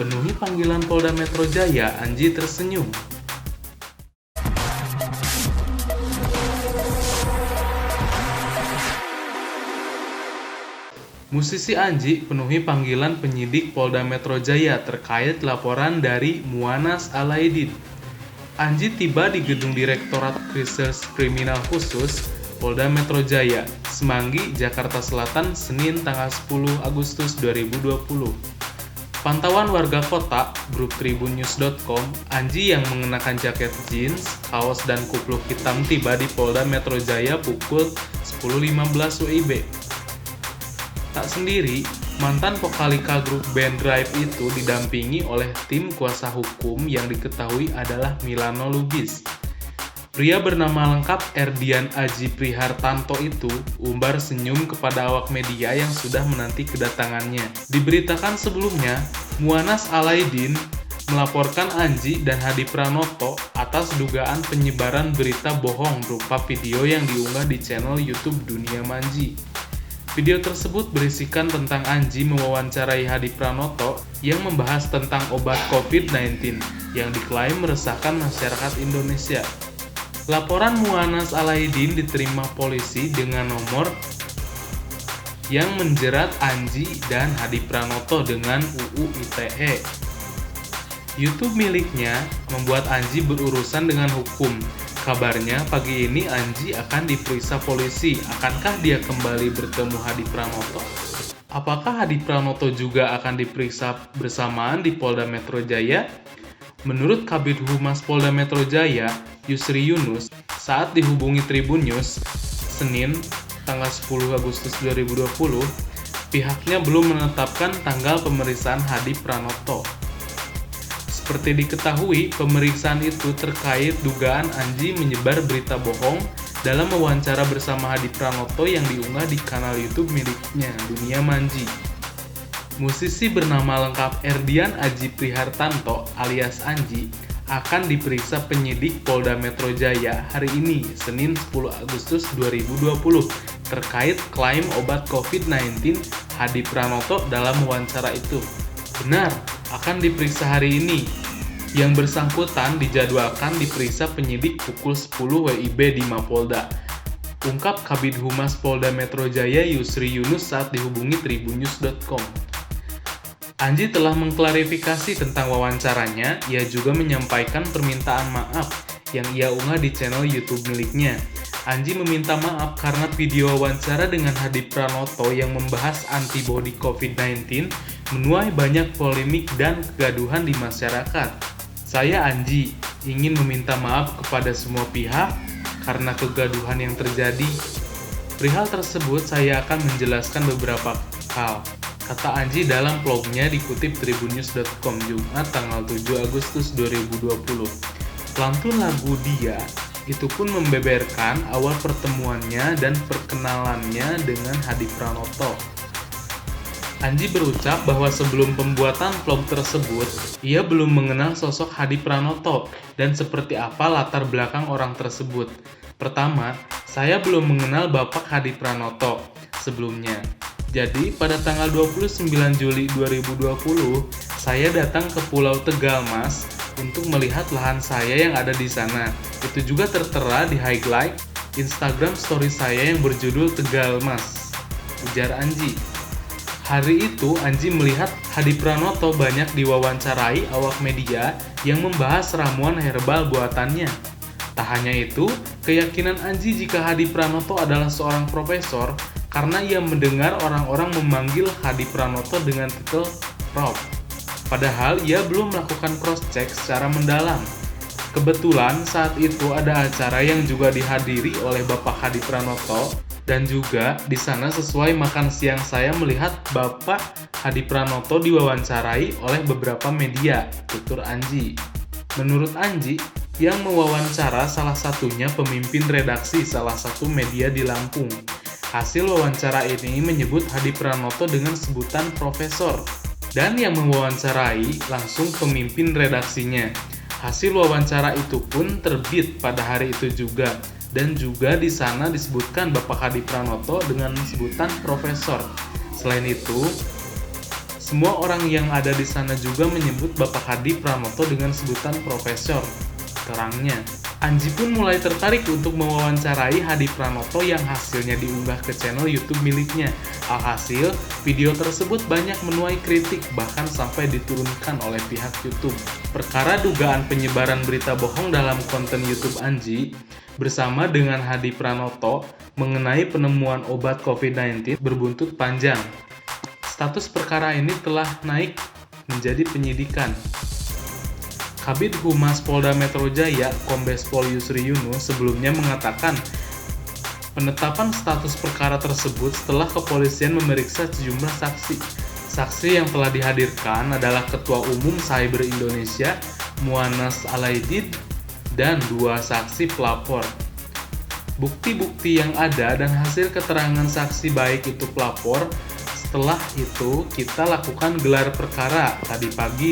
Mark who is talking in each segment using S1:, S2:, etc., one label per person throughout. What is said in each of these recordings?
S1: Penuhi panggilan Polda Metro Jaya, Anji tersenyum. Musisi Anji penuhi panggilan penyidik Polda Metro Jaya terkait laporan dari Muanas Alaidin. Anji tiba di gedung Direktorat Reserse Kriminal Khusus Polda Metro Jaya, Semanggi, Jakarta Selatan, Senin tanggal 10 Agustus 2020. Pantauan warga kota, grup tribunnews.com, Anji yang mengenakan jaket jeans, kaos dan kupluk hitam tiba di Polda Metro Jaya pukul 10.15 WIB. Tak sendiri, mantan vokalika grup band Drive itu didampingi oleh tim kuasa hukum yang diketahui adalah Milano Lubis. Pria bernama lengkap Erdian Aji Prihartanto itu umbar senyum kepada awak media yang sudah menanti kedatangannya. Diberitakan sebelumnya, Muanas Alaidin melaporkan Anji dan Hadi Pranoto atas dugaan penyebaran berita bohong berupa video yang diunggah di channel YouTube Dunia Manji. Video tersebut berisikan tentang Anji mewawancarai Hadi Pranoto yang membahas tentang obat COVID-19 yang diklaim meresahkan masyarakat Indonesia. Laporan Muanas Alaidin diterima polisi dengan nomor yang menjerat Anji dan Hadi Pranoto dengan UU ITE. YouTube miliknya membuat Anji berurusan dengan hukum. Kabarnya pagi ini Anji akan diperiksa polisi. Akankah dia kembali bertemu Hadi Pranoto? Apakah Hadi Pranoto juga akan diperiksa bersamaan di Polda Metro Jaya? Menurut Kabid Humas Polda Metro Jaya, Yusri Yunus, saat dihubungi Tribun News, Senin, tanggal 10 Agustus 2020, pihaknya belum menetapkan tanggal pemeriksaan Hadi Pranoto. Seperti diketahui, pemeriksaan itu terkait dugaan Anji menyebar berita bohong dalam wawancara bersama Hadi Pranoto yang diunggah di kanal YouTube miliknya, Dunia Manji. Musisi bernama lengkap Erdian Aji Prihartanto alias Anji akan diperiksa penyidik Polda Metro Jaya hari ini, Senin 10 Agustus 2020, terkait klaim obat COVID-19 Hadi Pranoto dalam wawancara itu. Benar, akan diperiksa hari ini. Yang bersangkutan dijadwalkan diperiksa penyidik pukul 10 WIB di Mapolda, ungkap Kabid Humas Polda Metro Jaya Yusri Yunus saat dihubungi tribunnews.com. Anji telah mengklarifikasi tentang wawancaranya. Ia juga menyampaikan permintaan maaf yang ia unggah di channel YouTube miliknya. Anji meminta maaf karena video wawancara dengan Hadi Pranoto yang membahas antibodi COVID-19 menuai banyak polemik dan kegaduhan di masyarakat. Saya Anji ingin meminta maaf kepada semua pihak karena kegaduhan yang terjadi. Perihal tersebut saya akan menjelaskan beberapa hal, kata Anji dalam vlognya dikutip tribunnews.com Jumat tanggal 7 Agustus 2020. Pelantun lagu Dia itu pun membeberkan awal pertemuannya dan perkenalannya dengan Hadi Pranoto. Anji berucap bahwa sebelum pembuatan vlog tersebut, ia belum mengenal sosok Hadi Pranoto dan seperti apa latar belakang orang tersebut. Pertama, saya belum mengenal Bapak Hadi Pranoto sebelumnya. Jadi, pada tanggal 29 Juli 2020, saya datang ke Pulau Tegalmas untuk melihat lahan saya yang ada di sana. Itu juga tertera di highlight Instagram story saya yang berjudul Tegalmas, ujar Anji. Hari itu, Anji melihat Hadi Pranoto banyak diwawancarai awak media yang membahas ramuan herbal buatannya. Tak hanya itu, keyakinan Anji jika Hadi Pranoto adalah seorang profesor karena ia mendengar orang-orang memanggil Hadi Pranoto dengan titel Prof. Padahal ia belum melakukan cross-check secara mendalam. Kebetulan saat itu ada acara yang juga dihadiri oleh Bapak Hadi Pranoto, dan juga di sana sesuai makan siang saya melihat Bapak Hadi Pranoto diwawancarai oleh beberapa media, tutur Anji. Menurut Anji, yang mewawancara salah satunya pemimpin redaksi salah satu media di Lampung. Hasil wawancara ini menyebut Hadi Pranoto dengan sebutan profesor, dan yang mewawancarai langsung pemimpin redaksinya. Hasil wawancara itu pun terbit pada hari itu juga. Dan juga di sana disebutkan Bapak Hadi Pranoto dengan sebutan profesor. Selain itu, Semua orang yang ada di sana juga menyebut Bapak Hadi Pranoto dengan sebutan Profesor, terangnya. Anji pun mulai tertarik untuk mewawancarai Hadi Pranoto yang hasilnya diunggah ke channel YouTube miliknya. Alhasil, video tersebut banyak menuai kritik, bahkan sampai diturunkan oleh pihak YouTube. Perkara dugaan penyebaran berita bohong dalam konten YouTube Anji bersama dengan Hadi Pranoto mengenai penemuan obat COVID-19 berbuntut panjang. Status perkara ini telah naik menjadi penyidikan. Kabid Humas Polda Metro Jaya, Kombes Pol Yusri Yunus, sebelumnya mengatakan penetapan status perkara tersebut setelah kepolisian memeriksa sejumlah saksi. Saksi yang telah dihadirkan adalah Ketua Umum Cyber Indonesia, Muanas Alaidid, dan 2 saksi pelapor. Bukti-bukti yang ada dan hasil keterangan saksi baik itu pelapor. Setelah itu, kita lakukan gelar perkara tadi pagi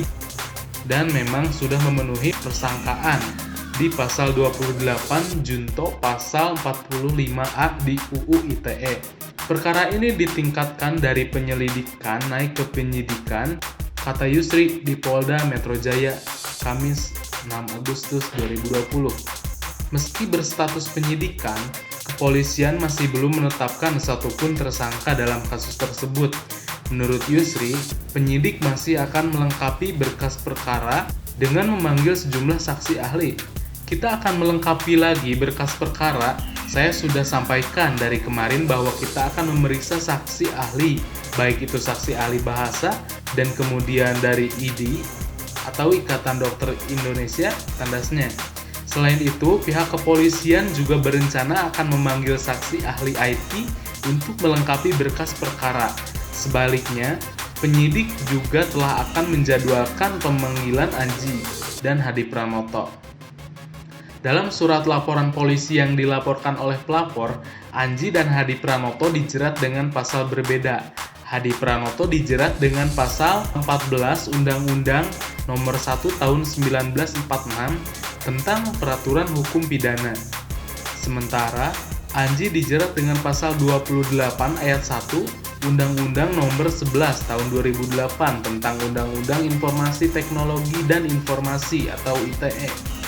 S1: dan memang sudah memenuhi persangkaan di pasal 28 junto pasal 45A di UU ITE. Perkara ini ditingkatkan dari penyelidikan naik ke penyidikan, kata Yusri di Polda Metro Jaya, Kamis 6 Agustus 2020. Meski berstatus penyidikan, kepolisian masih belum menetapkan satupun tersangka dalam kasus tersebut. Menurut Yusri, penyidik masih akan melengkapi berkas perkara dengan memanggil sejumlah saksi ahli. Kita akan melengkapi lagi berkas perkara. Saya sudah sampaikan dari kemarin bahwa kita akan memeriksa saksi ahli, baik itu saksi ahli bahasa dan kemudian dari ID atau Ikatan Dokter Indonesia, tandasnya. Selain itu, pihak kepolisian juga berencana akan memanggil saksi ahli IT untuk melengkapi berkas perkara. Sebaliknya, penyidik juga telah akan menjadwalkan pemanggilan Anji dan Hadi Pranoto. Dalam surat laporan polisi yang dilaporkan oleh pelapor, Anji dan Hadi Pranoto dijerat dengan pasal berbeda. Hadi Pranoto dijerat dengan pasal 14 Undang-Undang Nomor 1 Tahun 1946 tentang Peraturan Hukum Pidana. Sementara, Anji dijerat dengan pasal 28 ayat 1 Undang-Undang Nomor 11 Tahun 2008 tentang Undang-Undang Informasi Teknologi dan Informasi atau ITE.